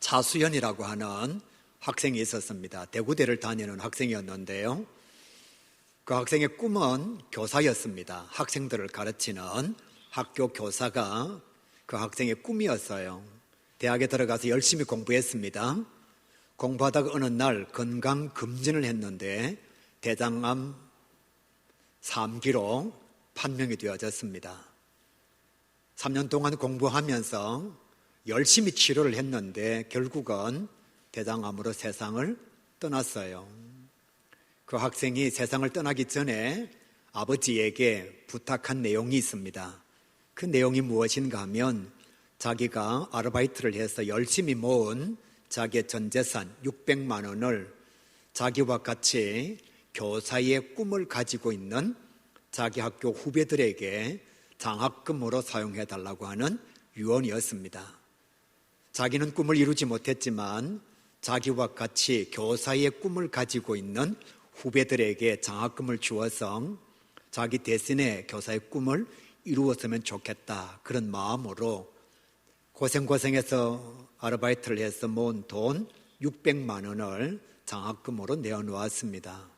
차수현이라고 하는 학생이 있었습니다. 대구대를 다니는 학생이었는데요. 그 학생의 꿈은 교사였습니다. 학생들을 가르치는 학교 교사가 그 학생의 꿈이었어요. 대학에 들어가서 열심히 공부했습니다. 공부하다가 어느 날 건강검진을 했는데 대장암 3기로 판명이 되어졌습니다. 3년 동안 공부하면서 열심히 치료를 했는데 결국은 대장암으로 세상을 떠났어요. 그 학생이 세상을 떠나기 전에 아버지에게 부탁한 내용이 있습니다. 그 내용이 무엇인가 하면 자기가 아르바이트를 해서 열심히 모은 자기의 전 재산 600만 원을 자기와 같이 교사의 꿈을 가지고 있는 자기 학교 후배들에게 장학금으로 사용해달라고 하는 유언이었습니다. 자기는 꿈을 이루지 못했지만 자기와 같이 교사의 꿈을 가지고 있는 후배들에게 장학금을 주어서 자기 대신에 교사의 꿈을 이루었으면 좋겠다, 그런 마음으로 고생해서 아르바이트를 해서 모은 돈 600만 원을 장학금으로 내어놓았습니다.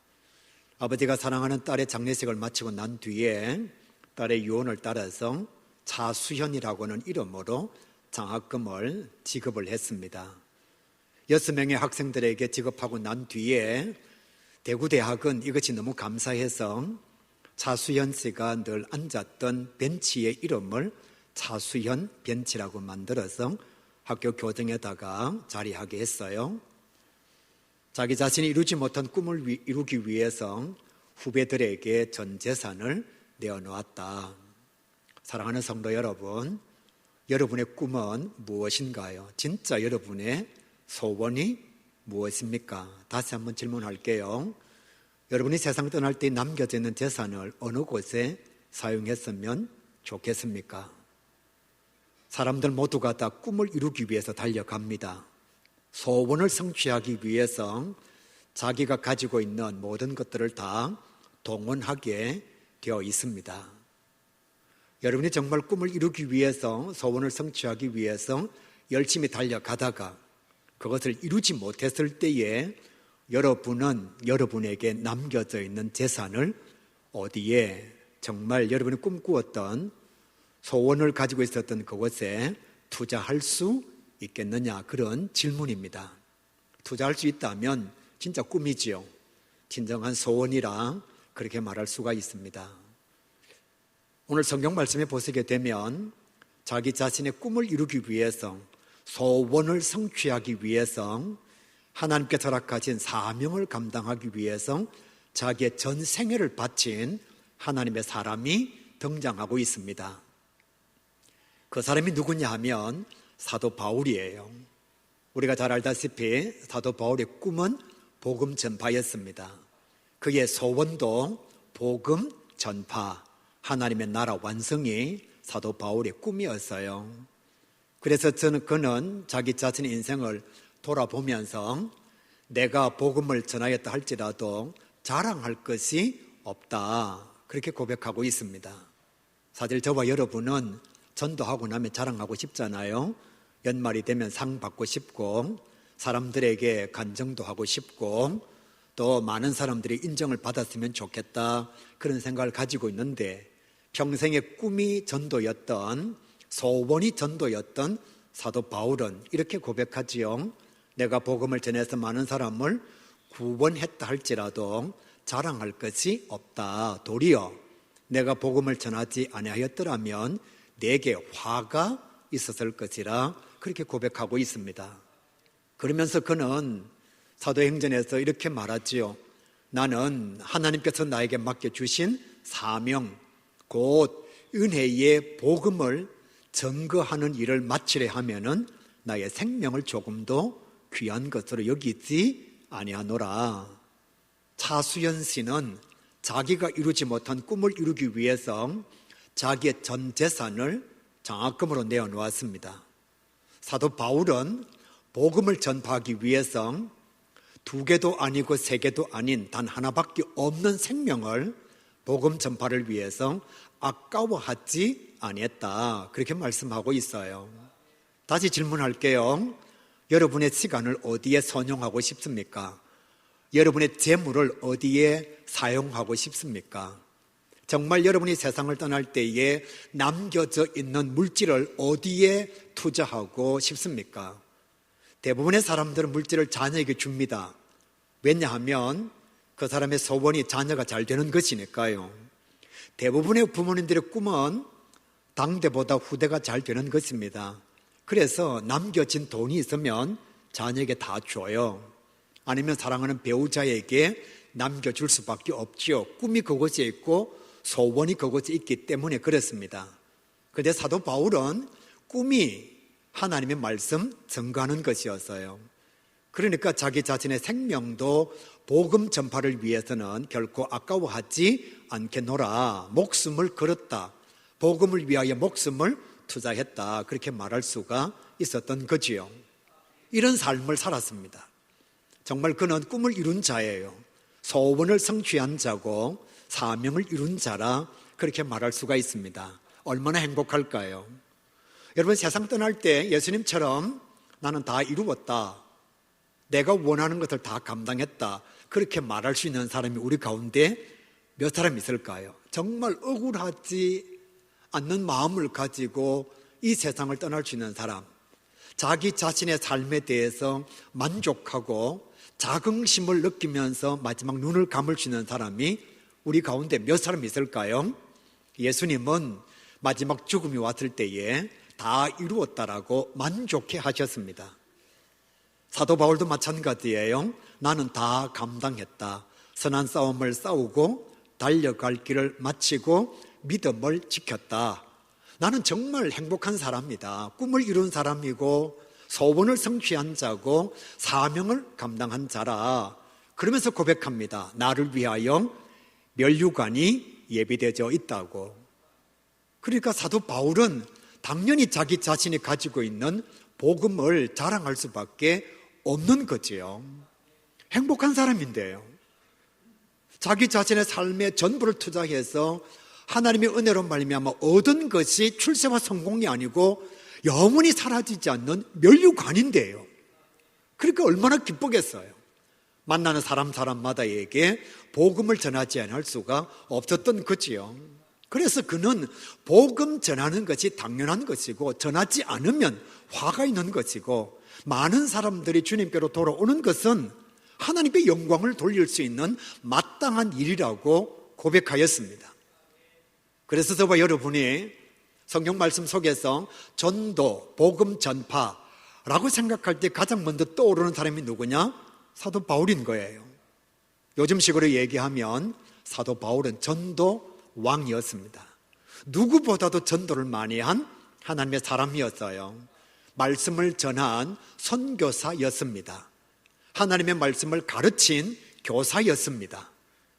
아버지가 사랑하는 딸의 장례식을 마치고 난 뒤에 딸의 유언을 따라서 차수현이라고는 이름으로 장학금을 지급을 했습니다. 6명의 학생들에게 지급하고 난 뒤에 대구대학은 이것이 너무 감사해서 차수현 씨가 늘 앉았던 벤치의 이름을 차수현 벤치라고 만들어서 학교 교정에다가 자리하게 했어요. 자기 자신이 이루지 못한 꿈을 이루기 위해서 후배들에게 전 재산을 내어놓았다. 사랑하는 성도 여러분, 여러분의 꿈은 무엇인가요? 진짜 여러분의 소원이 무엇입니까? 다시 한번 질문할게요. 여러분이 세상 떠날 때 남겨져 있는 재산을 어느 곳에 사용했으면 좋겠습니까? 사람들 모두가 다 꿈을 이루기 위해서 달려갑니다. 소원을 성취하기 위해서 자기가 가지고 있는 모든 것들을 다 동원하게 되어 있습니다. 여러분이 정말 꿈을 이루기 위해서, 소원을 성취하기 위해서 열심히 달려가다가 그것을 이루지 못했을 때에 여러분은 여러분에게 남겨져 있는 재산을 어디에, 정말 여러분이 꿈꾸었던 소원을 가지고 있었던 그곳에 투자할 수 있겠느냐, 그런 질문입니다. 투자할 수 있다면 진짜 꿈이지요. 진정한 소원이라 그렇게 말할 수가 있습니다. 오늘 성경 말씀에 보시게 되면 자기 자신의 꿈을 이루기 위해서, 소원을 성취하기 위해서, 하나님께서 허락하신 사명을 감당하기 위해서 자기의 전 생애를 바친 하나님의 사람이 등장하고 있습니다. 그 사람이 누구냐 하면 사도 바울이에요. 우리가 잘 알다시피 사도 바울의 꿈은 복음 전파였습니다. 그의 소원도 복음 전파, 하나님의 나라 완성이 사도 바울의 꿈이었어요. 그래서 그는 자기 자신의 인생을 돌아보면서 내가 복음을 전하였다 할지라도 자랑할 것이 없다, 그렇게 고백하고 있습니다. 사실 저와 여러분은 전도하고 나면 자랑하고 싶잖아요. 연말이 되면 상 받고 싶고 사람들에게 간증도 하고 싶고 또 많은 사람들이 인정을 받았으면 좋겠다, 그런 생각을 가지고 있는데 평생의 꿈이 전도였던, 소원이 전도였던 사도 바울은 이렇게 고백하지요. 내가 복음을 전해서 많은 사람을 구원했다 할지라도 자랑할 것이 없다. 도리어 내가 복음을 전하지 아니하였더라면 내게 화가 있었을 것이라, 그렇게 고백하고 있습니다. 그러면서 그는 사도행전에서 이렇게 말하지요. 나는 하나님께서 나에게 맡겨주신 사명, 곧 은혜의 복음을 증거하는 일을 마치려 하면은 나의 생명을 조금도 귀한 것으로 여기지 아니하노라. 차수연 씨는 자기가 이루지 못한 꿈을 이루기 위해서 자기의 전 재산을 장학금으로 내어놓았습니다. 사도 바울은 복음을 전파하기 위해서 2개도 아니고 3개도 아닌 단 하나밖에 없는 생명을 복음 전파를 위해서 아까워하지 아니했다, 그렇게 말씀하고 있어요. 다시 질문할게요. 여러분의 시간을 어디에 선용하고 싶습니까? 여러분의 재물을 어디에 사용하고 싶습니까? 정말 여러분이 세상을 떠날 때에 남겨져 있는 물질을 어디에 투자하고 싶습니까? 대부분의 사람들은 물질을 자녀에게 줍니다. 왜냐하면 그 사람의 소원이 자녀가 잘 되는 것이니까요. 대부분의 부모님들의 꿈은 당대보다 후대가 잘 되는 것입니다. 그래서 남겨진 돈이 있으면 자녀에게 다 줘요. 아니면 사랑하는 배우자에게 남겨줄 수밖에 없지요. 꿈이 그곳에 있고 소원이 그곳에 있기 때문에 그렇습니다. 그런데 사도 바울은 꿈이 하나님의 말씀 증거하는 것이었어요. 그러니까 자기 자신의 생명도 복음 전파를 위해서는 결코 아까워하지 않겠노라. 목숨을 걸었다. 복음을 위하여 목숨을 투자했다. 그렇게 말할 수가 있었던 거지요. 이런 삶을 살았습니다. 정말 그는 꿈을 이룬 자예요. 소원을 성취한 자고 사명을 이룬 자라 그렇게 말할 수가 있습니다. 얼마나 행복할까요? 여러분, 세상 떠날 때 예수님처럼 나는 다 이루었다, 내가 원하는 것을 다 감당했다, 그렇게 말할 수 있는 사람이 우리 가운데 몇 사람 있을까요? 정말 억울하지 않는 마음을 가지고 이 세상을 떠날 수 있는 사람, 자기 자신의 삶에 대해서 만족하고 자긍심을 느끼면서 마지막 눈을 감을 수 있는 사람이 우리 가운데 몇 사람 있을까요? 예수님은 마지막 죽음이 왔을 때에 다 이루었다라고 만족해 하셨습니다. 사도 바울도 마찬가지예요. 나는 다 감당했다. 선한 싸움을 싸우고 달려갈 길을 마치고 믿음을 지켰다. 나는 정말 행복한 사람이다. 꿈을 이룬 사람이고 소원을 성취한 자고 사명을 감당한 자라. 그러면서 고백합니다. 나를 위하여 면류관이 예비되어 있다고. 그러니까 사도 바울은 당연히 자기 자신이 가지고 있는 복음을 자랑할 수밖에 없는 거지요. 행복한 사람인데요. 자기 자신의 삶에 전부를 투자해서 하나님의 은혜로 말미암아 얻은 것이 출세와 성공이 아니고 영원히 사라지지 않는 면류관인데요. 그러니까 얼마나 기쁘겠어요. 만나는 사람마다에게 복음을 전하지 않을 수가 없었던 거지요. 그래서 그는 복음 전하는 것이 당연한 것이고 전하지 않으면 화가 있는 것이고 많은 사람들이 주님께로 돌아오는 것은 하나님께 영광을 돌릴 수 있는 마땅한 일이라고 고백하였습니다. 그래서 저와 여러분이 성경 말씀 속에서 전도, 복음 전파라고 생각할 때 가장 먼저 떠오르는 사람이 누구냐? 사도 바울인 거예요. 요즘식으로 얘기하면 사도 바울은 전도 왕이었습니다. 누구보다도 전도를 많이 한 하나님의 사람이었어요. 말씀을 전한 선교사였습니다. 하나님의 말씀을 가르친 교사였습니다.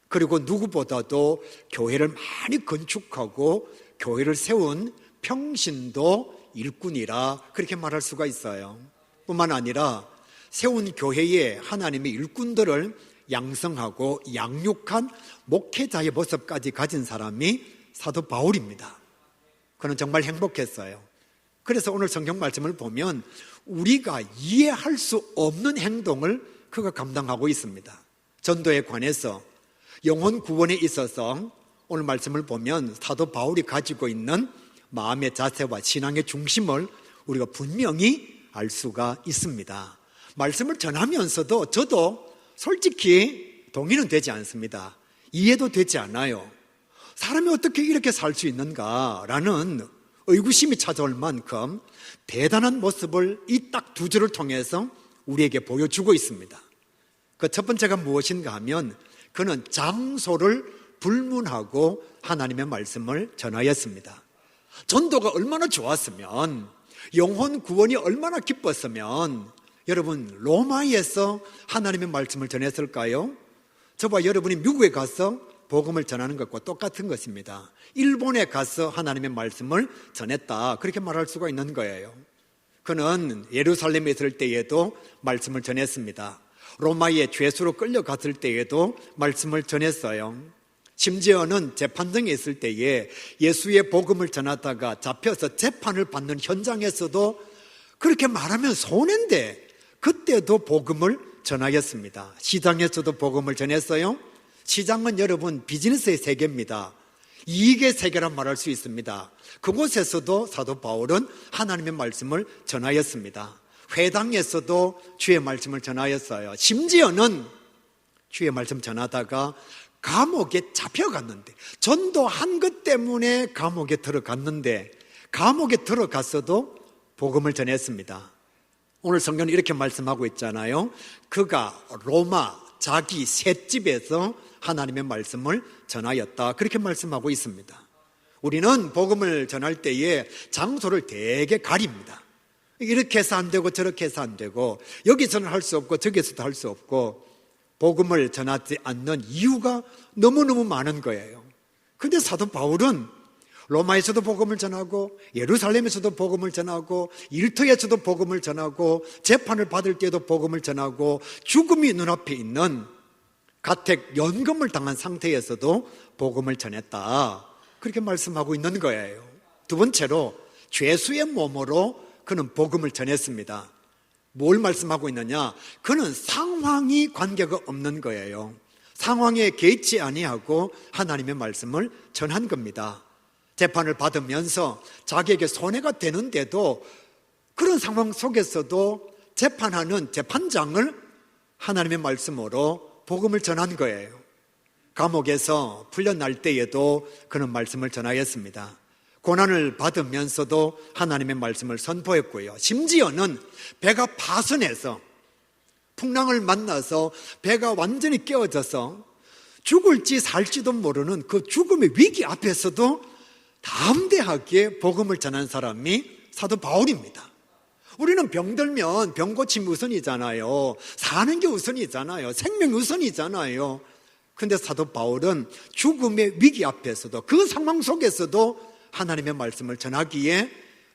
그리고 누구보다도 교회를 많이 건축하고 교회를 세운 평신도 일꾼이라 그렇게 말할 수가 있어요. 뿐만 아니라 세운 교회에 하나님의 일꾼들을 양성하고 양육한 목회자의 모습까지 가진 사람이 사도 바울입니다. 그는 정말 행복했어요. 그래서 오늘 성경 말씀을 보면 우리가 이해할 수 없는 행동을 그가 감당하고 있습니다. 전도에 관해서, 영혼 구원에 있어서 오늘 말씀을 보면 사도 바울이 가지고 있는 마음의 자세와 신앙의 중심을 우리가 분명히 알 수가 있습니다. 말씀을 전하면서도 저도 솔직히 동의는 되지 않습니다. 이해도 되지 않아요. 사람이 어떻게 이렇게 살 수 있는가라는 의구심이 찾아올 만큼 대단한 모습을 이 딱 두 줄을 통해서 우리에게 보여주고 있습니다. 그 첫 번째가 무엇인가 하면 그는 장소를 불문하고 하나님의 말씀을 전하였습니다. 전도가 얼마나 좋았으면, 영혼 구원이 얼마나 기뻤으면 여러분 로마에서 하나님의 말씀을 전했을까요? 저와 여러분이 미국에 가서 복음을 전하는 것과 똑같은 것입니다. 일본에 가서 하나님의 말씀을 전했다, 그렇게 말할 수가 있는 거예요. 그는 예루살렘에 있을 때에도 말씀을 전했습니다. 로마의 죄수로 끌려갔을 때에도 말씀을 전했어요. 심지어는 재판정에 있을 때에 예수의 복음을 전하다가 잡혀서 재판을 받는 현장에서도 그렇게 말하면 손해인데 그때도 복음을 전하였습니다. 시장에서도 복음을 전했어요. 시장은 여러분 비즈니스의 세계입니다. 이익의 세계란 말할 수 있습니다. 그곳에서도 사도 바울은 하나님의 말씀을 전하였습니다. 회당에서도 주의 말씀을 전하였어요. 심지어는 주의 말씀 전하다가 감옥에 잡혀갔는데, 전도한 것 때문에 감옥에 들어갔는데, 감옥에 들어갔어도 복음을 전했습니다. 오늘 성경은 이렇게 말씀하고 있잖아요. 그가 로마 자기 셋집에서 하나님의 말씀을 전하였다, 그렇게 말씀하고 있습니다. 우리는 복음을 전할 때에 장소를 되게 가립니다. 이렇게 해서 안 되고 저렇게 해서 안 되고, 여기서는 할 수 없고 저기서도 할 수 없고, 복음을 전하지 않는 이유가 너무너무 많은 거예요. 근데 사도 바울은 로마에서도 복음을 전하고, 예루살렘에서도 복음을 전하고, 일터에서도 복음을 전하고, 재판을 받을 때도 복음을 전하고, 죽음이 눈앞에 있는 가택 연금을 당한 상태에서도 복음을 전했다, 그렇게 말씀하고 있는 거예요. 두 번째로 죄수의 몸으로 그는 복음을 전했습니다. 뭘 말씀하고 있느냐? 그는 상황이 관계가 없는 거예요. 상황에 개의치 아니하고 하나님의 말씀을 전한 겁니다. 재판을 받으면서 자기에게 손해가 되는데도 그런 상황 속에서도 재판하는 재판장을 하나님의 말씀으로 복음을 전한 거예요. 감옥에서 풀려날 때에도 그는 말씀을 전하였습니다. 고난을 받으면서도 하나님의 말씀을 선포했고요. 심지어는 배가 파선해서 풍랑을 만나서 배가 완전히 깨어져서 죽을지 살지도 모르는 그 죽음의 위기 앞에서도 담대하게 복음을 전한 사람이 사도 바울입니다. 우리는 병들면 병 고침이 우선이잖아요. 사는 게 우선이잖아요. 생명이 우선이잖아요. 근데 사도 바울은 죽음의 위기 앞에서도, 그 상황 속에서도 하나님의 말씀을 전하기에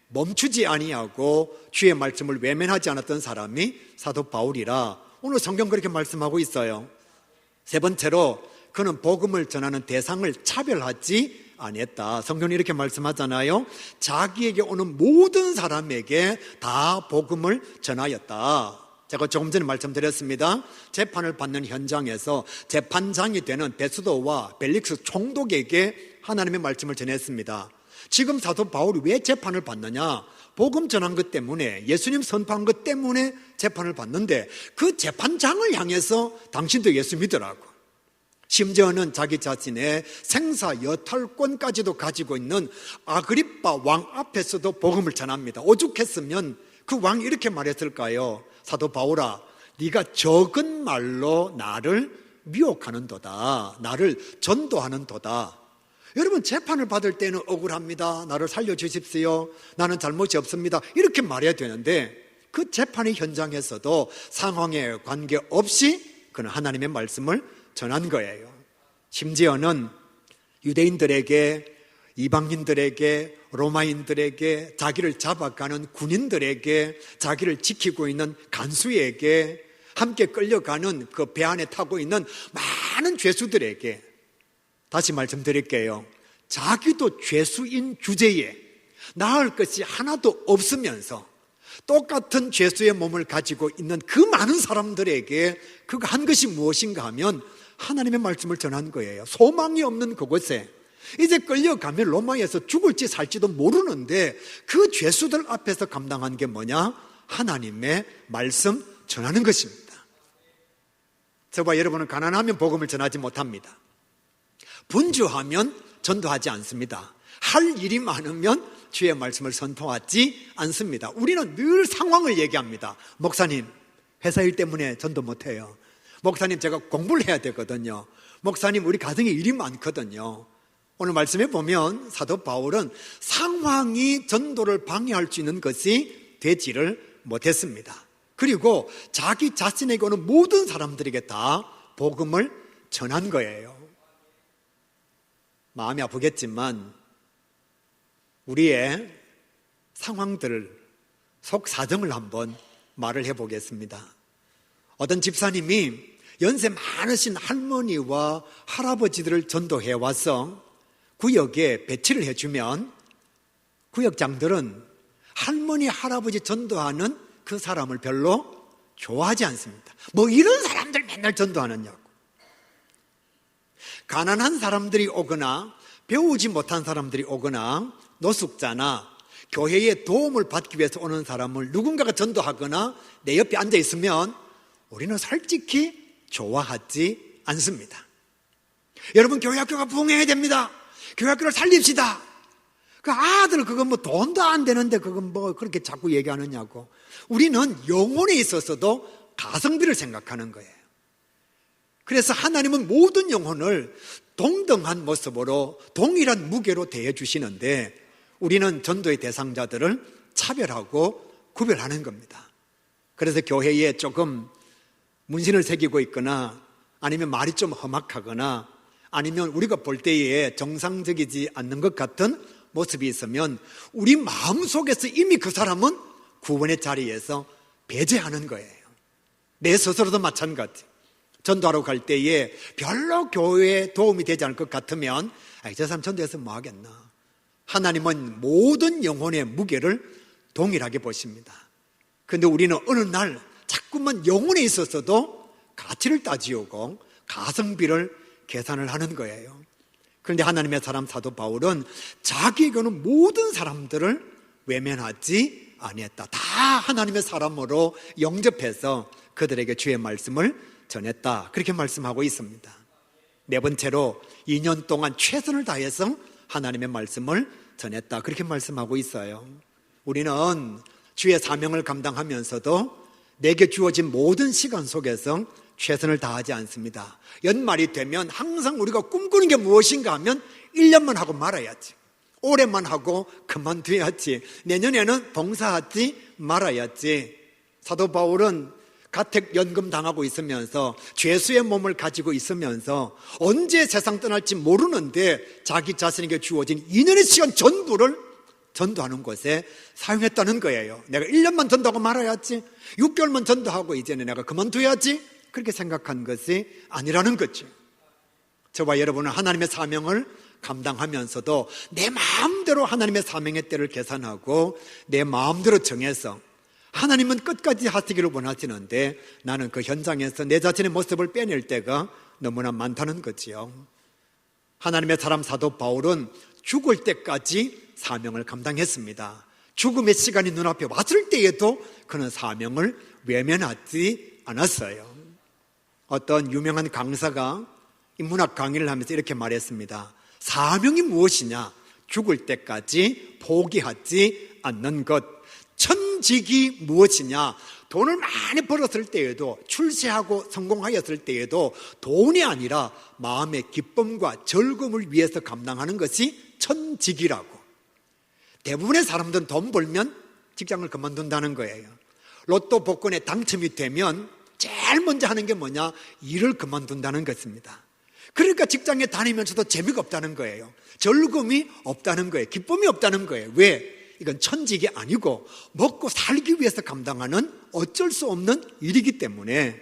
멈추지 아니하고 주의 말씀을 외면하지 않았던 사람이 사도 바울이라 오늘 성경 그렇게 말씀하고 있어요. 세 번째로 그는 복음을 전하는 대상을 차별하지 아니했다. 성경이 이렇게 말씀하잖아요. 자기에게 오는 모든 사람에게 다 복음을 전하였다. 제가 조금 전에 말씀드렸습니다. 재판을 받는 현장에서 재판장이 되는 베스도와 벨릭스 총독에게 하나님의 말씀을 전했습니다. 지금 사도 바울이 왜 재판을 받느냐? 복음 전한 것 때문에, 예수님 선포한 것 때문에 재판을 받는데, 그 재판장을 향해서 당신도 예수 믿으라고, 심지어는 자기 자신의 생사 여탈권까지도 가지고 있는 아그리빠 왕 앞에서도 복음을 전합니다. 오죽했으면 그 왕이 이렇게 말했을까요? 사도 바울아, 네가 적은 말로 나를 미혹하는도다, 나를 전도하는도다. 여러분, 재판을 받을 때는 억울합니다, 나를 살려주십시오, 나는 잘못이 없습니다, 이렇게 말해야 되는데, 그 재판의 현장에서도 상황에 관계없이 그는 하나님의 말씀을 전한 거예요. 심지어는 유대인들에게, 이방인들에게, 로마인들에게, 자기를 잡아가는 군인들에게, 자기를 지키고 있는 간수에게, 함께 끌려가는 그 배 안에 타고 있는 많은 죄수들에게, 다시 말씀드릴게요. 자기도 죄수인 주제에 나을 것이 하나도 없으면서 똑같은 죄수의 몸을 가지고 있는 그 많은 사람들에게 그가 한 것이 무엇인가 하면 하나님의 말씀을 전한 거예요. 소망이 없는 그곳에 이제 끌려가면 로마에서 죽을지 살지도 모르는데 그 죄수들 앞에서 감당한 게 뭐냐? 하나님의 말씀 전하는 것입니다. 저와 여러분은 가난하면 복음을 전하지 못합니다. 분주하면 전도하지 않습니다. 할 일이 많으면 주의 말씀을 선포하지 않습니다. 우리는 늘 상황을 얘기합니다. 목사님, 회사 일 때문에 전도 못해요. 목사님, 제가 공부를 해야 되거든요. 목사님, 우리 가정에 일이 많거든요. 오늘 말씀에 보면 사도 바울은 상황이 전도를 방해할 수 있는 것이 되지를 못했습니다. 그리고 자기 자신에게 오는 모든 사람들에게 다 복음을 전한 거예요. 마음이 아프겠지만 우리의 상황들을, 속 사정을 한번 말을 해보겠습니다. 어떤 집사님이 연세 많으신 할머니와 할아버지들을 전도해와서 구역에 배치를 해주면 구역장들은 할머니, 할아버지 전도하는 그 사람을 별로 좋아하지 않습니다. 뭐 이런 사람들 맨날 전도하느냐고. 가난한 사람들이 오거나 배우지 못한 사람들이 오거나 노숙자나 교회에 도움을 받기 위해서 오는 사람을 누군가가 전도하거나 내 옆에 앉아 있으면 우리는 솔직히 좋아하지 않습니다. 여러분, 교회 학교가 부흥해야 됩니다. 교회 학교를 살립시다. 그 아들 그건 뭐 돈도 안 되는데 그건 뭐 그렇게 자꾸 얘기하느냐고. 우리는 영혼에 있어서도 가성비를 생각하는 거예요. 그래서 하나님은 모든 영혼을 동등한 모습으로 동일한 무게로 대해 주시는데 우리는 전도의 대상자들을 차별하고 구별하는 겁니다. 그래서 교회에 조금 문신을 새기고 있거나 아니면 말이 좀 험악하거나 아니면 우리가 볼 때에 정상적이지 않는 것 같은 모습이 있으면 우리 마음속에서 이미 그 사람은 구원의 자리에서 배제하는 거예요. 내 스스로도 마찬가지. 전도하러 갈 때에 별로 교회에 도움이 되지 않을 것 같으면 저 사람 전도해서 뭐 하겠나. 하나님은 모든 영혼의 무게를 동일하게 보십니다. 그런데 우리는 어느 날 자꾸만 영혼에 있어서도 가치를 따지고 가성비를 계산을 하는 거예요. 그런데 하나님의 사람 사도 바울은 자기에게는 모든 사람들을 외면하지 아니했다. 다 하나님의 사람으로 영접해서 그들에게 주의 말씀을 전했다. 그렇게 말씀하고 있습니다. 네 번째로 2년 동안 최선을 다해서 하나님의 말씀을 전했다. 그렇게 말씀하고 있어요. 우리는 주의 사명을 감당하면서도 내게 주어진 모든 시간 속에서 최선을 다하지 않습니다. 연말이 되면 항상 우리가 꿈꾸는 게 무엇인가 하면 1년만 하고 말아야지. 올해만 하고 그만둬야지. 내년에는 봉사하지 말아야지. 사도 바울은 가택연금 당하고 있으면서 죄수의 몸을 가지고 있으면서 언제 세상 떠날지 모르는데 자기 자신에게 주어진 2년의 시간 전부를 전도하는 곳에 사용했다는 거예요. 내가 1년만 전도하고 말아야지, 6개월만 전도하고 이제는 내가 그만둬야지, 그렇게 생각한 것이 아니라는 거죠. 저와 여러분은 하나님의 사명을 감당하면서도 내 마음대로 하나님의 사명의 때를 계산하고 내 마음대로 정해서 하나님은 끝까지 하시기를 원하시는데 나는 그 현장에서 내 자신의 모습을 빼낼 때가 너무나 많다는 거지요. 하나님의 사람 사도 바울은 죽을 때까지 사명을 감당했습니다. 죽음의 시간이 눈앞에 왔을 때에도 그는 사명을 외면하지 않았어요. 어떤 유명한 강사가 인문학 강의를 하면서 이렇게 말했습니다. 사명이 무엇이냐? 죽을 때까지 포기하지 않는 것. 천직이 무엇이냐? 돈을 많이 벌었을 때에도, 출세하고 성공하였을 때에도 돈이 아니라 마음의 기쁨과 즐거움을 위해서 감당하는 것이 천직이라고. 대부분의 사람들은 돈 벌면 직장을 그만둔다는 거예요. 로또 복권에 당첨이 되면 제일 먼저 하는 게 뭐냐? 일을 그만둔다는 것입니다. 그러니까 직장에 다니면서도 재미가 없다는 거예요. 즐거움이 없다는 거예요. 기쁨이 없다는 거예요. 왜? 이건 천직이 아니고 먹고 살기 위해서 감당하는 어쩔 수 없는 일이기 때문에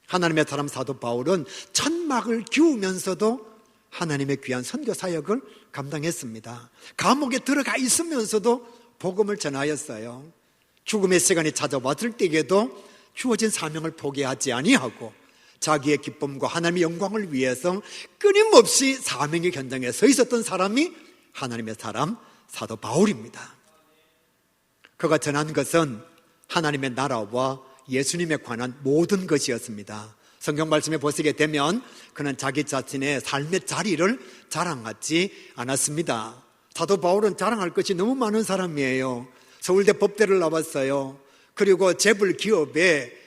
하나님의 사람 사도 바울은 천막을 기우면서도 하나님의 귀한 선교 사역을 감당했습니다. 감옥에 들어가 있으면서도 복음을 전하였어요. 죽음의 시간이 찾아왔을 때에도 주어진 사명을 포기하지 아니하고 자기의 기쁨과 하나님의 영광을 위해서 끊임없이 사명의 현장에 서 있었던 사람이 하나님의 사람 사도 바울입니다. 그가 전한 것은 하나님의 나라와 예수님에 관한 모든 것이었습니다. 성경 말씀에 보시게 되면 그는 자기 자신의 삶의 자리를 자랑하지 않았습니다. 사도 바울은 자랑할 것이 너무 많은 사람이에요. 서울대 법대를 나왔어요. 그리고 재벌 기업에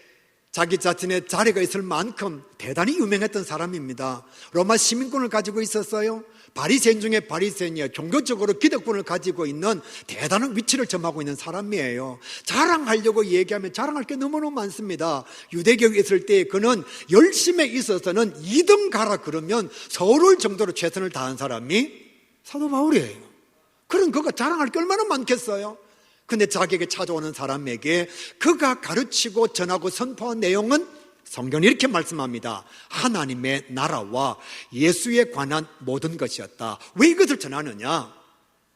자기 자신의 자리가 있을 만큼 대단히 유명했던 사람입니다. 로마 시민권을 가지고 있었어요. 바리새인 중에 바리새인이에요. 종교적으로 기득권을 가지고 있는 대단한 위치를 점하고 있는 사람이에요. 자랑하려고 얘기하면 자랑할 게 너무너무 많습니다. 유대교에 있을 때 그는 열심에 있어서는 2등 가라 그러면 서울 정도로 최선을 다한 사람이 사도 바울이에요. 그럼 그가 자랑할 게 얼마나 많겠어요? 근데 자기에게 찾아오는 사람에게 그가 가르치고 전하고 선포한 내용은 성경이 이렇게 말씀합니다. 하나님의 나라와 예수에 관한 모든 것이었다. 왜 이것을 전하느냐?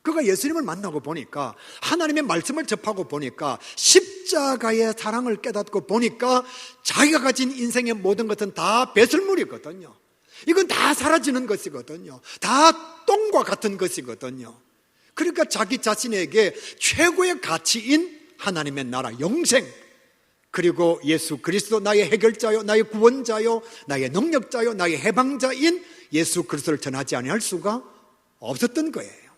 그가 예수님을 만나고 보니까, 하나님의 말씀을 접하고 보니까, 십자가의 사랑을 깨닫고 보니까 자기가 가진 인생의 모든 것은 다 배설물이거든요. 이건 다 사라지는 것이거든요. 다 똥과 같은 것이거든요. 그러니까 자기 자신에게 최고의 가치인 하나님의 나라, 영생, 그리고 예수 그리스도, 나의 해결자요, 나의 구원자요, 나의 능력자요, 나의 해방자인 예수 그리스도를 전하지 아니할 수가 없었던 거예요.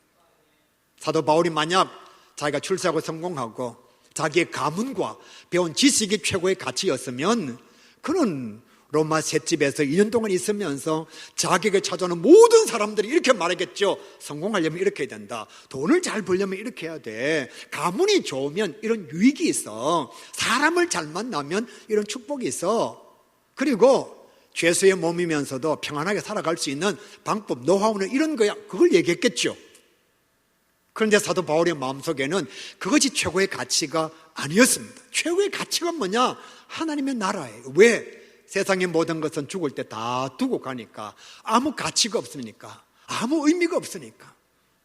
사도 바울이 만약 자기가 출세하고 성공하고 자기의 가문과 배운 지식이 최고의 가치였으면 그는 로마 셋집에서 2년 동안 있으면서 자기에게 찾아오는 모든 사람들이 이렇게 말하겠죠. 성공하려면 이렇게 해야 된다. 돈을 잘 벌려면 이렇게 해야 돼. 가문이 좋으면 이런 유익이 있어. 사람을 잘 만나면 이런 축복이 있어. 그리고 죄수의 몸이면서도 평안하게 살아갈 수 있는 방법, 노하우는 이런 거야. 그걸 얘기했겠죠. 그런데 사도 바울의 마음속에는 그것이 최고의 가치가 아니었습니다. 최고의 가치가 뭐냐? 하나님의 나라예요. 왜? 세상의 모든 것은 죽을 때 다 두고 가니까, 아무 가치가 없으니까, 아무 의미가 없으니까.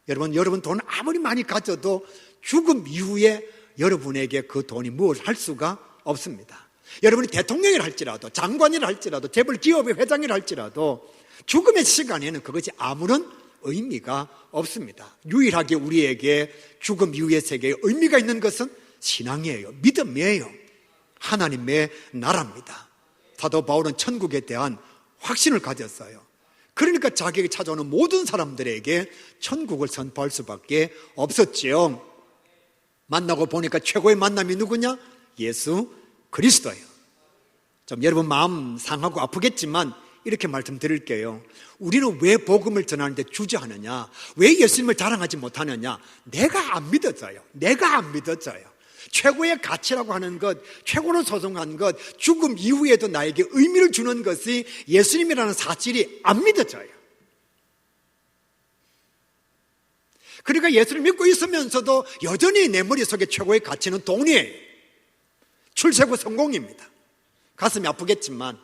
여러분 돈 아무리 많이 가져도 죽음 이후에 여러분에게 그 돈이 무엇을 할 수가 없습니다. 여러분이 대통령이라 할지라도, 장관이라 할지라도, 재벌 기업의 회장이라 할지라도 죽음의 시간에는 그것이 아무런 의미가 없습니다. 유일하게 우리에게 죽음 이후의 세계에 의미가 있는 것은 신앙이에요. 믿음이에요. 하나님의 나라입니다. 사도 바울은 천국에 대한 확신을 가졌어요. 그러니까 자기에게 찾아오는 모든 사람들에게 천국을 선포할 수밖에 없었지요. 만나고 보니까 최고의 만남이 누구냐? 예수 그리스도예요. 좀 여러분 마음 상하고 아프겠지만 이렇게 말씀드릴게요. 우리는 왜 복음을 전하는데 주저하느냐? 왜 예수님을 자랑하지 못하느냐? 내가 안 믿어져요. 최고의 가치라고 하는 것, 최고로 소중한 것, 죽음 이후에도 나에게 의미를 주는 것이 예수님이라는 사실이 안 믿어져요. 그러니까 예수를 믿고 있으면서도 여전히 내 머릿속에 최고의 가치는 돈이에요. 출세고 성공입니다. 가슴이 아프겠지만,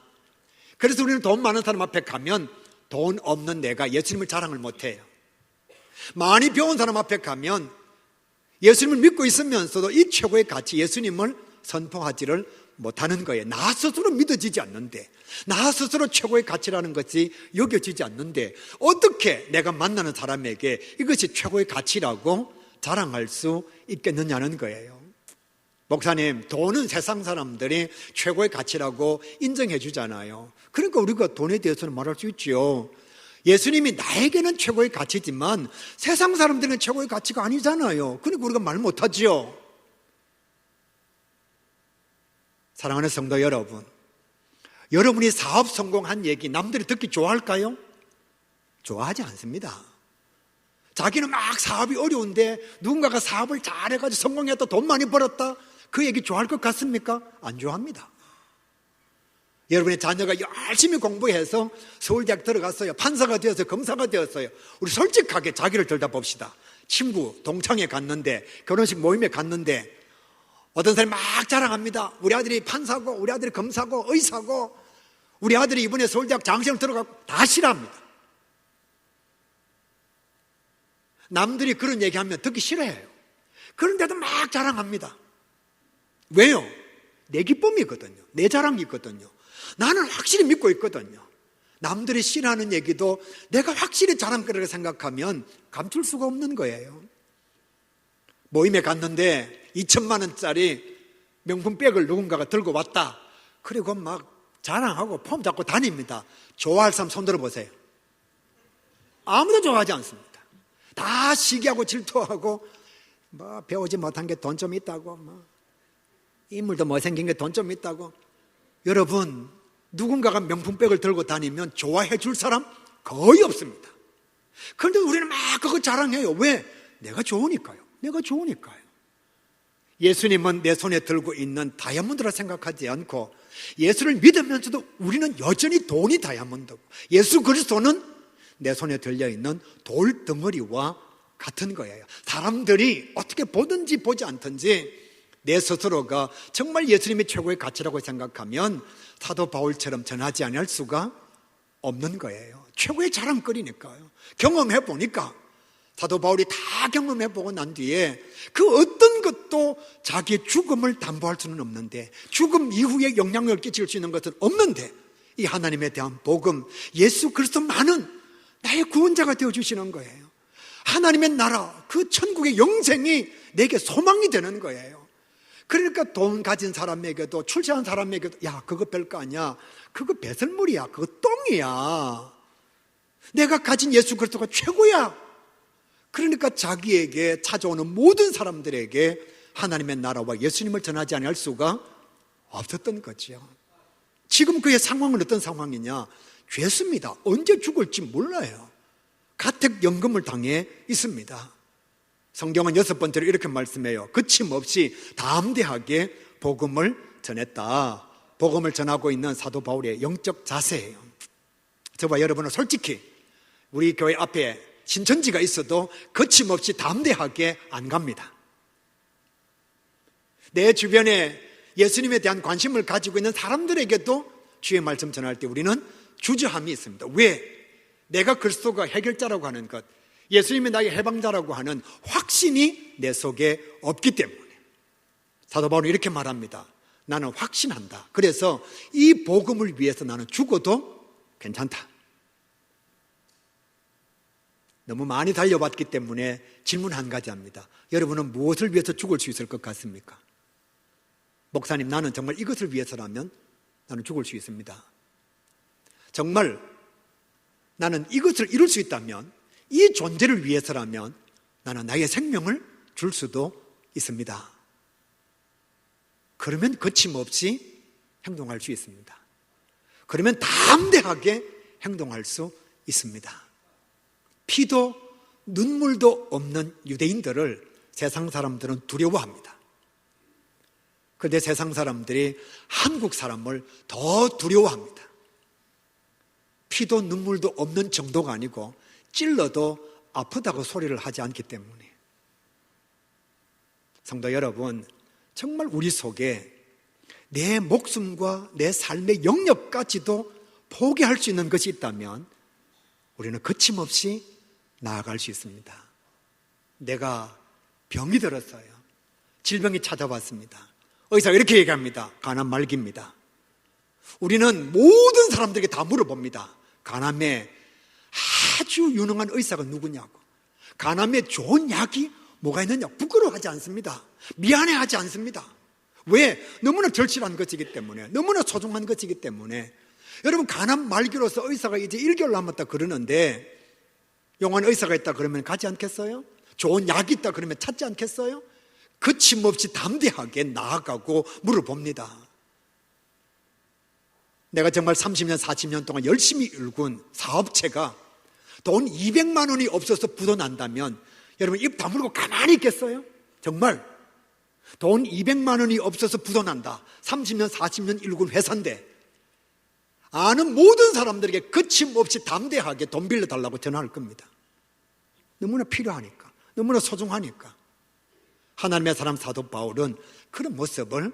그래서 우리는 돈 많은 사람 앞에 가면 돈 없는 내가 예수님을 자랑을 못해요. 많이 배운 사람 앞에 가면 예수님을 믿고 있으면서도 이 최고의 가치 예수님을 선포하지를 못하는 거예요. 나 스스로 믿어지지 않는데, 나 스스로 최고의 가치라는 것이 여겨지지 않는데 어떻게 내가 만나는 사람에게 이것이 최고의 가치라고 자랑할 수 있겠느냐는 거예요. 목사님, 돈은 세상 사람들이 최고의 가치라고 인정해 주잖아요. 그러니까 우리가 돈에 대해서는 말할 수 있죠. 예수님이 나에게는 최고의 가치지만 세상 사람들은 최고의 가치가 아니잖아요. 그러니까 우리가 말 못하지요. 사랑하는 성도 여러분, 여러분이 사업 성공한 얘기 남들이 듣기 좋아할까요? 좋아하지 않습니다. 자기는 막 사업이 어려운데 누군가가 사업을 잘해가지고 성공했다, 돈 많이 벌었다, 그 얘기 좋아할 것 같습니까? 안 좋아합니다. 여러분의 자녀가 열심히 공부해서 서울대학 들어갔어요. 판사가 되었어요. 검사가 되었어요. 우리 솔직하게 자기를 들여다봅시다. 친구 동창회 갔는데, 결혼식 모임에 갔는데 어떤 사람이 막 자랑합니다. 우리 아들이 판사고, 우리 아들이 검사고, 의사고, 우리 아들이 이번에 서울대학 장시험 들어가고. 다 싫어합니다. 남들이 그런 얘기하면 듣기 싫어해요. 그런데도 막 자랑합니다. 왜요? 내 기쁨이거든요. 내 자랑이거든요. 나는 확실히 믿고 있거든요. 남들이 싫어하는 얘기도 내가 확실히 자랑거리라고 생각하면 감출 수가 없는 거예요. 모임에 갔는데 2천만 원짜리 명품백을 누군가가 들고 왔다. 그리고 막 자랑하고 폼 잡고 다닙니다. 좋아할 사람 손 들어보세요. 아무도 좋아하지 않습니다. 다 시기하고 질투하고, 뭐 배우지 못한 게 돈 좀 있다고, 뭐 인물도 못생긴 게 돈 좀 있다고. 여러분, 누군가가 명품백을 들고 다니면 좋아해 줄 사람 거의 없습니다. 그런데 우리는 막 그거 자랑해요. 왜? 내가 좋으니까요. 예수님은 내 손에 들고 있는 다이아몬드라 생각하지 않고, 예수를 믿으면서도 우리는 여전히 돈이 다이아몬드고, 예수 그리스도는 내 손에 들려있는 돌덩어리와 같은 거예요. 사람들이 어떻게 보든지 보지 않든지 내 스스로가 정말 예수님이 최고의 가치라고 생각하면 사도 바울처럼 전하지 않을 수가 없는 거예요. 최고의 자랑거리니까요. 경험해 보니까 사도 바울이 다 경험해보고 난 뒤에 그 어떤 것도 자기의 죽음을 담보할 수는 없는데, 죽음 이후에 영향을 끼칠 수 있는 것은 없는데, 이 하나님에 대한 복음, 예수 그리스도만은 나의 구원자가 되어주시는 거예요. 하나님의 나라, 그 천국의 영생이 내게 소망이 되는 거예요. 그러니까 돈 가진 사람에게도, 출세한 사람에게도, 야, 그거 별거 아니야, 그거 배설물이야, 그거 똥이야, 내가 가진 예수 그리스도가 최고야. 그러니까 자기에게 찾아오는 모든 사람들에게 하나님의 나라와 예수님을 전하지 않을 수가 없었던 거죠. 지금 그의 상황은 어떤 상황이냐? 죄수입니다. 언제 죽을지 몰라요. 가택연금을 당해 있습니다. 성경은 6번째로 이렇게 말씀해요. 거침없이 담대하게 복음을 전했다. 복음을 전하고 있는 사도 바울의 영적 자세예요. 저와 여러분은 솔직히 우리 교회 앞에 신천지가 있어도 거침없이 담대하게 안 갑니다. 내 주변에 예수님에 대한 관심을 가지고 있는 사람들에게도 주의 말씀 전할 때 우리는 주저함이 있습니다. 왜? 내가 그리스도가 해결자라고 하는 것, 예수님이 나의 해방자라고 하는 확신이 내 속에 없기 때문에. 사도 바울은 이렇게 말합니다. 나는 확신한다. 그래서 이 복음을 위해서 나는 죽어도 괜찮다. 너무 많이 달려봤기 때문에 질문 한 가지 합니다. 여러분은 무엇을 위해서 죽을 수 있을 것 같습니까? 목사님, 나는 정말 이것을 위해서라면 나는 죽을 수 있습니다. 정말 나는 이것을 이룰 수 있다면, 이 존재를 위해서라면 나는 나의 생명을 줄 수도 있습니다. 그러면 거침없이 행동할 수 있습니다. 그러면 담대하게 행동할 수 있습니다. 피도 눈물도 없는 유대인들을 세상 사람들은 두려워합니다. 그런데 세상 사람들이 한국 사람을 더 두려워합니다. 피도 눈물도 없는 정도가 아니고 찔러도 아프다고 소리를 하지 않기 때문에. 성도 여러분, 정말 우리 속에 내 목숨과 내 삶의 영역까지도 포기할 수 있는 것이 있다면 우리는 거침없이 나아갈 수 있습니다. 내가 병이 들었어요. 질병이 찾아왔습니다. 의사가 이렇게 얘기합니다. 간암 말기입니다. 우리는 모든 사람들에게 다 물어봅니다. 간암에 아주 유능한 의사가 누구냐고. 간암에 좋은 약이 뭐가 있느냐. 부끄러워하지 않습니다. 미안해하지 않습니다. 왜? 너무나 절실한 것이기 때문에, 너무나 소중한 것이기 때문에. 여러분, 간암 말기로서 의사가 이제 1개월 남았다 그러는데 영원 의사가 있다 그러면 가지 않겠어요? 좋은 약이 있다 그러면 찾지 않겠어요? 거침없이 담대하게 나아가고 물어봅니다. 내가 정말 30년, 40년 동안 열심히 일군 사업체가 돈 200만 원이 없어서 부도난다면 여러분 입 다물고 가만히 있겠어요? 정말 돈 200만 원이 없어서 부도난다. 30년, 40년 일군 회사인데 아는 모든 사람들에게 거침없이 담대하게 돈 빌려달라고 전화할 겁니다. 너무나 필요하니까, 너무나 소중하니까. 하나님의 사람 사도 바울은 그런 모습을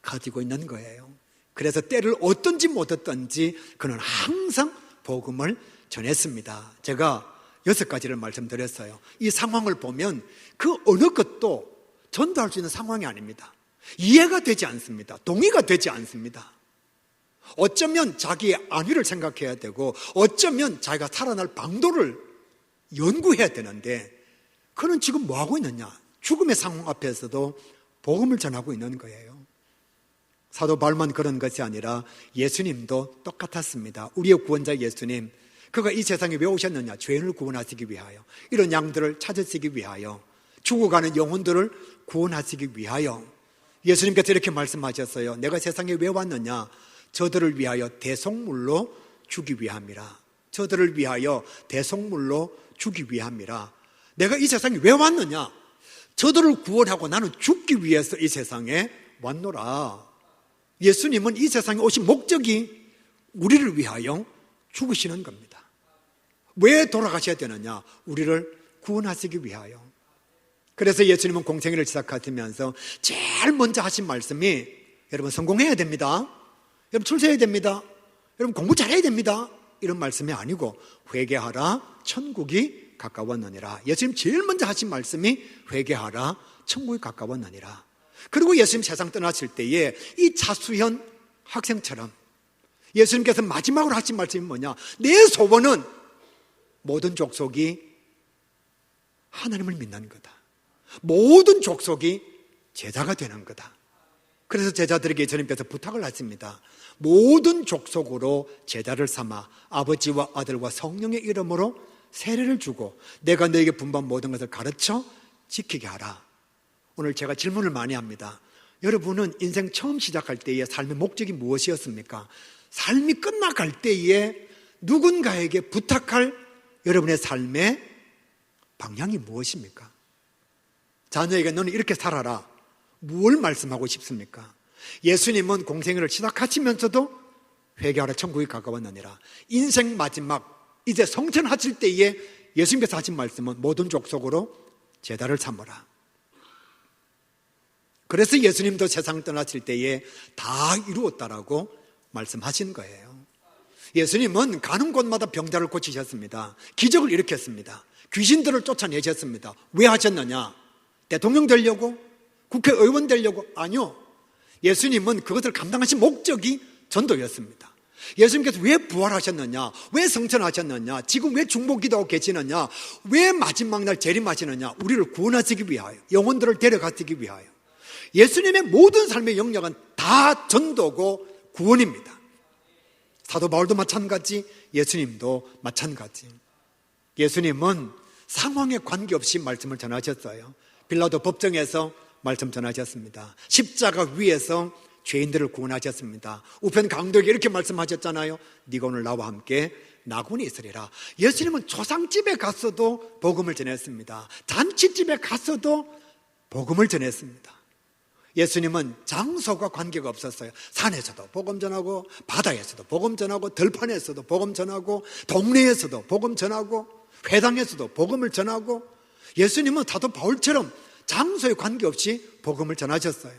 가지고 있는 거예요. 그래서 때를 얻든지 못 얻든지 그는 항상 복음을 전했습니다. 제가 6가지를 말씀드렸어요. 이 상황을 보면 그 어느 것도 전도할 수 있는 상황이 아닙니다. 이해가 되지 않습니다. 동의가 되지 않습니다. 어쩌면 자기의 안위를 생각해야 되고 어쩌면 자기가 살아날 방도를 연구해야 되는데 그는 지금 뭐하고 있느냐? 죽음의 상황 앞에서도 복음을 전하고 있는 거예요. 사도 바울만 그런 것이 아니라 예수님도 똑같았습니다. 우리의 구원자 예수님, 그가 이 세상에 왜 오셨느냐? 죄인을 구원하시기 위하여, 이런 양들을 찾으시기 위하여, 죽어가는 영혼들을 구원하시기 위하여. 예수님께서 이렇게 말씀하셨어요. 내가 세상에 왜 왔느냐? 저들을 위하여 대속물로 주기 위함이라. 저들을 위하여 대속물로 주기 위함이라. 내가 이 세상에 왜 왔느냐? 저들을 구원하고 나는 죽기 위해서 이 세상에 왔노라. 예수님은 이 세상에 오신 목적이 우리를 위하여 죽으시는 겁니다. 왜 돌아가셔야 되느냐? 우리를 구원하시기 위하여. 그래서 예수님은 공생애를 시작하시면서 제일 먼저 하신 말씀이 여러분 성공해야 됩니다. 여러분 출세해야 됩니다. 여러분 공부 잘해야 됩니다. 이런 말씀이 아니고 회개하라 천국이 가까웠느니라. 예수님 제일 먼저 하신 말씀이 회개하라, 천국이 가까웠느니라. 그리고 예수님 세상 떠나실 때에 이 차수현 학생처럼 예수님께서 마지막으로 하신 말씀이 뭐냐? 내 소원은 모든 족속이 하나님을 믿는 거다. 모든 족속이 제자가 되는 거다. 그래서 제자들에게 예수님께서 부탁을 하십니다. 모든 족속으로 제자를 삼아 아버지와 아들과 성령의 이름으로 세례를 주고 내가 너에게 분부한 모든 것을 가르쳐 지키게 하라. 오늘 제가 질문을 많이 합니다. 여러분은 인생 처음 시작할 때의 삶의 목적이 무엇이었습니까? 삶이 끝나갈 때에 누군가에게 부탁할 여러분의 삶의 방향이 무엇입니까? 자녀에게 너는 이렇게 살아라. 무엇을 말씀하고 싶습니까? 예수님은 공생애를 시작하시면서도 회개하라 천국이 가까웠느니라. 인생 마지막 이제 성천하실 때에 예수님께서 하신 말씀은 모든 족속으로 제자를 삼으라. 그래서 예수님도 세상 떠나실 때에 다 이루었다라고 말씀하신 거예요. 예수님은 가는 곳마다 병자를 고치셨습니다. 기적을 일으켰습니다. 귀신들을 쫓아내셨습니다. 왜 하셨느냐? 대통령 되려고? 국회의원 되려고? 아니요. 예수님은 그것을 감당하신 목적이 전도였습니다. 예수님께서 왜 부활하셨느냐? 왜 성천하셨느냐? 지금 왜 중보기도하고 계시느냐? 왜 마지막 날 재림하시느냐? 우리를 구원하시기 위하여, 영혼들을 데려가시기 위하여. 예수님의 모든 삶의 영역은 다 전도고 구원입니다. 사도 바울도 마찬가지, 예수님도 마찬가지. 예수님은 상황에 관계없이 말씀을 전하셨어요. 빌라도 법정에서 말씀 전하셨습니다. 십자가 위에서 죄인들을 구원하셨습니다. 우편 강도에게 이렇게 말씀하셨잖아요. 네가 오늘 나와 함께 나군이 있으리라. 예수님은 조상집에 갔어도 복음을 전했습니다. 잔치집에 갔어도 복음을 전했습니다. 예수님은 장소가 관계가 없었어요. 산에서도 복음 전하고, 바다에서도 복음 전하고, 들판에서도 복음 전하고, 동네에서도 복음 전하고, 회당에서도 복음을 전하고. 예수님은 사도 바울처럼 장소에 관계없이 복음을 전하셨어요.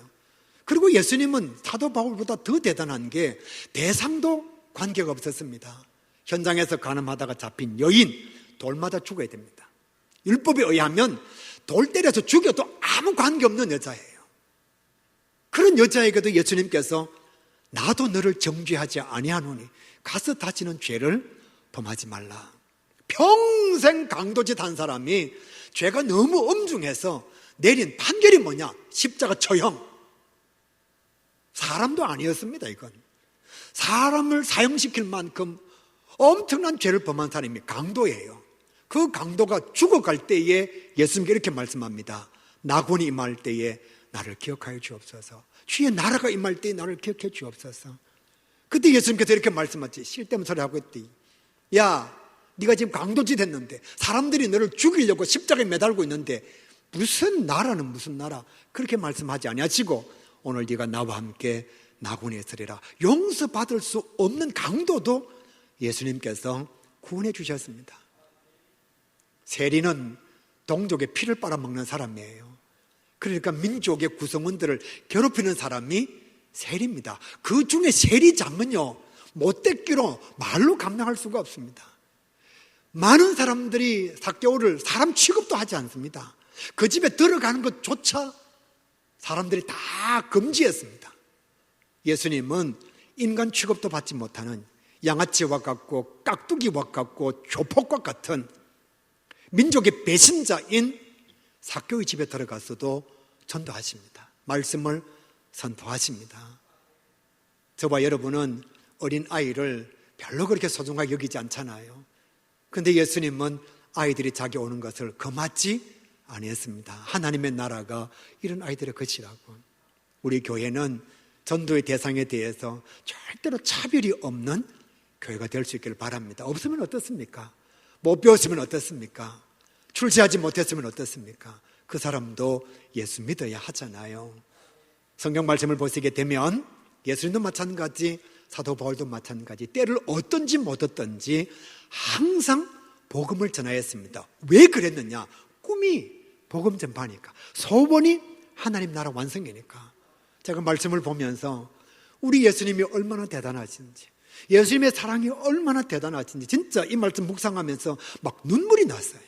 그리고 예수님은 사도 바울보다 더 대단한 게 대상도 관계가 없었습니다. 현장에서 간음하다가 잡힌 여인, 돌마다 죽어야 됩니다. 율법에 의하면 돌 때려서 죽여도 아무 관계없는 여자예요. 그런 여자에게도 예수님께서 나도 너를 정죄하지 아니하노니 가서 다시는 죄를 범하지 말라. 평생 강도짓 한 사람이 죄가 너무 엄중해서 내린 판결이 뭐냐? 십자가 처형. 사람도 아니었습니다. 이건 사람을 사형시킬 만큼 엄청난 죄를 범한 사람이 강도예요. 그 강도가 죽어갈 때에 예수님께 이렇게 말씀합니다. 나군이 임할 때에 나를 기억하여 주옵소서. 주의 나라가 임할 때에 나를 기억해 주옵소서. 그때 예수님께서 이렇게 말씀하지. 쓸데없는 소리 하고 있지. 야, 네가 지금 강도짓 했는데 사람들이 너를 죽이려고 십자가에 매달고 있는데 무슨 나라는 무슨 나라, 그렇게 말씀하지 아니하시고 오늘 네가 나와 함께 나군에 있으리라. 용서받을 수 없는 강도도 예수님께서 구원해 주셨습니다. 세리는 동족의 피를 빨아먹는 사람이에요. 그러니까 민족의 구성원들을 괴롭히는 사람이 세리입니다. 그 중에 세리장은요, 못됐기로 말로 감당할 수가 없습니다. 많은 사람들이 삭개오를 사람 취급도 하지 않습니다. 그 집에 들어가는 것조차 사람들이 다 금지했습니다. 예수님은 인간 취급도 받지 못하는 양아치와 같고 깍두기와 같고 조폭과 같은 민족의 배신자인 삭개오의 집에 들어가서도 전도하십니다. 말씀을 선포하십니다. 저와 여러분은 어린 아이를 별로 그렇게 소중하게 여기지 않잖아요. 그런데 예수님은 아이들이 자기 오는 것을 금하지 아니했습니다. 하나님의 나라가 이런 아이들의 것이라고. 우리 교회는 전도의 대상에 대해서 절대로 차별이 없는 교회가 될 수 있기를 바랍니다. 없으면 어떻습니까? 못 배웠으면 어떻습니까? 출세하지 못했으면 어떻습니까? 그 사람도 예수 믿어야 하잖아요. 성경 말씀을 보시게 되면 예수님도 마찬가지, 사도 바울도 마찬가지, 때를 얻든지 못 얻든지 항상 복음을 전하였습니다. 왜 그랬느냐? 꿈이 복음 전파니까, 소원이 하나님 나라 완성이니까. 제가 말씀을 보면서 우리 예수님이 얼마나 대단하신지, 예수님의 사랑이 얼마나 대단하신지 진짜 이 말씀 묵상하면서 막 눈물이 났어요.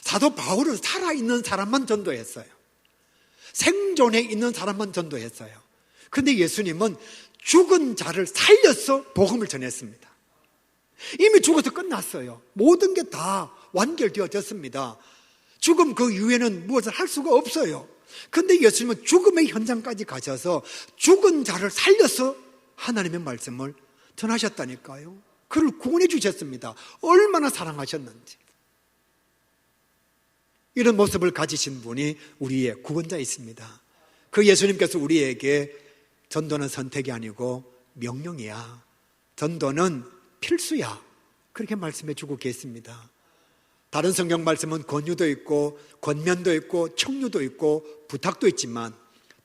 사도 바울은 살아있는 사람만 전도했어요. 생존해 있는 사람만 전도했어요. 그런데 예수님은 죽은 자를 살려서 복음을 전했습니다. 이미 죽어서 끝났어요. 모든 게 다 완결되어졌습니다. 죽음 그 이후에는 무엇을 할 수가 없어요. 그런데 예수님은 죽음의 현장까지 가셔서 죽은 자를 살려서 하나님의 말씀을 전하셨다니까요. 그를 구원해 주셨습니다. 얼마나 사랑하셨는지. 이런 모습을 가지신 분이 우리의 구원자이십니다. 그 예수님께서 우리에게 전도는 선택이 아니고 명령이야, 전도는 필수야, 그렇게 말씀해 주고 계십니다. 다른 성경 말씀은 권유도 있고 권면도 있고 청유도 있고 부탁도 있지만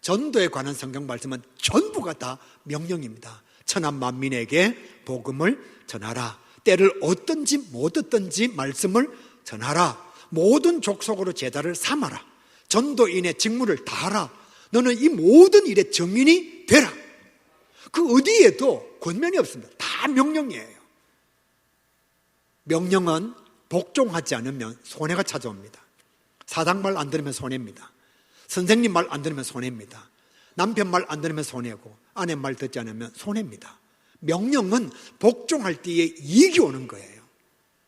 전도에 관한 성경 말씀은 전부가 다 명령입니다. 천한 만민에게 복음을 전하라. 때를 얻든지 못 얻든지 말씀을 전하라. 모든 족속으로 제자를 삼아라. 전도인의 직무를 다하라. 너는 이 모든 일의 증인이 되라. 그 어디에도 권면이 없습니다. 다 명령이에요. 명령은 복종하지 않으면 손해가 찾아옵니다. 사장 말 안 들으면 손해입니다. 선생님 말 안 들으면 손해입니다. 남편 말 안 들으면 손해고 아내 말 듣지 않으면 손해입니다. 명령은 복종할 때에 이익이 오는 거예요.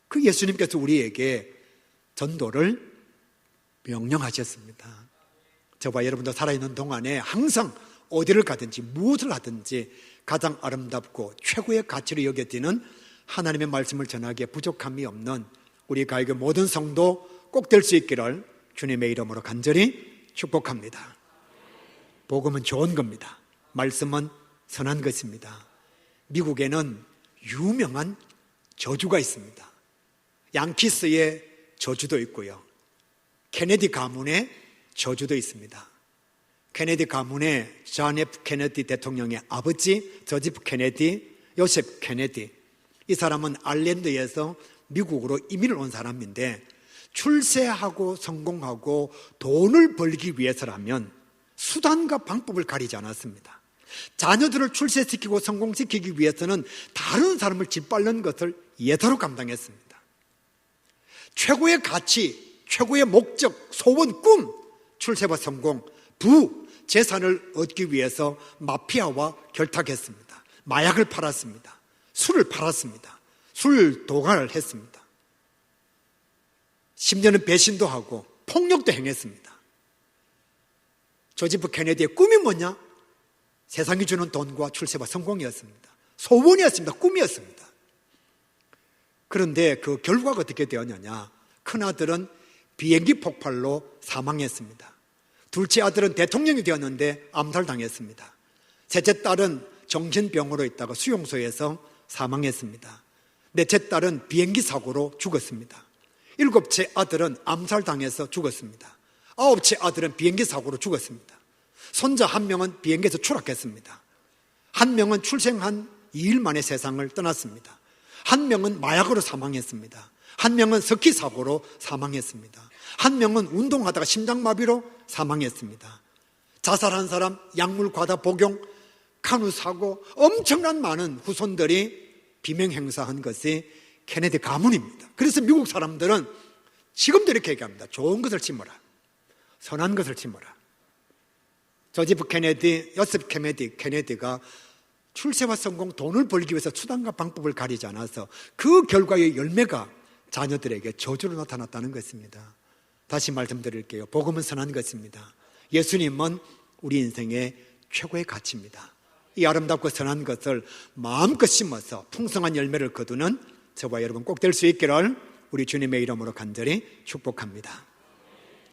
그 예수님께서 우리에게 전도를 명령하셨습니다. 저와 여러분도 살아있는 동안에 항상 어디를 가든지 무엇을 하든지 가장 아름답고 최고의 가치로 여겨지는 하나님의 말씀을 전하기에 부족함이 없는 우리 가요교 모든 성도 꼭 될 수 있기를 주님의 이름으로 간절히 축복합니다. 복음은 좋은 겁니다. 말씀은 선한 것입니다. 미국에는 유명한 저주가 있습니다. 양키스의 저주도 있고요, 케네디 가문의 저주도 있습니다. 케네디 가문의 존 F 케네디 대통령의 아버지 조지프 케네디, 요셉 케네디, 이 사람은 아일랜드에서 미국으로 이민을 온 사람인데 출세하고 성공하고 돈을 벌기 위해서라면 수단과 방법을 가리지 않았습니다. 자녀들을 출세시키고 성공시키기 위해서는 다른 사람을 짓밟는 것을 예사로 감당했습니다. 최고의 가치, 최고의 목적, 소원, 꿈, 출세와 성공, 부, 재산을 얻기 위해서 마피아와 결탁했습니다. 마약을 팔았습니다. 술을 팔았습니다. 술 도가를 했습니다. 심지어는 배신도 하고 폭력도 행했습니다. 조지프 케네디의 꿈이 뭐냐? 세상이 주는 돈과 출세와 성공이었습니다. 소원이었습니다. 꿈이었습니다. 그런데 그 결과가 어떻게 되었느냐? 큰아들은 비행기 폭발로 사망했습니다. 둘째 아들은 대통령이 되었는데 암살당했습니다. 셋째 딸은 정신병으로 있다가 수용소에서 사망했습니다. 넷째 딸은 비행기 사고로 죽었습니다. 일곱째 아들은 암살당해서 죽었습니다. 아홉째 아들은 비행기 사고로 죽었습니다. 손자 한 명은 비행기에서 추락했습니다. 한 명은 출생한 2일 만에 세상을 떠났습니다. 한 명은 마약으로 사망했습니다. 한 명은 스키 사고로 사망했습니다. 한 명은 운동하다가 심장마비로 사망했습니다. 자살한 사람, 약물 과다 복용, 카누 사고, 엄청난 많은 후손들이 비명행사한 것이 케네디 가문입니다. 그래서 미국 사람들은 지금도 이렇게 얘기합니다. 좋은 것을 심어라, 선한 것을 심어라. 조지프 케네디, 요셉 케네디가 출세와 성공, 돈을 벌기 위해서 수단과 방법을 가리지 않아서 그 결과의 열매가 자녀들에게 저주로 나타났다는 것입니다. 다시 말씀드릴게요. 복음은 선한 것입니다. 예수님은 우리 인생의 최고의 가치입니다. 이 아름답고 선한 것을 마음껏 심어서 풍성한 열매를 거두는 저와 여러분 꼭 될 수 있기를 우리 주님의 이름으로 간절히 축복합니다.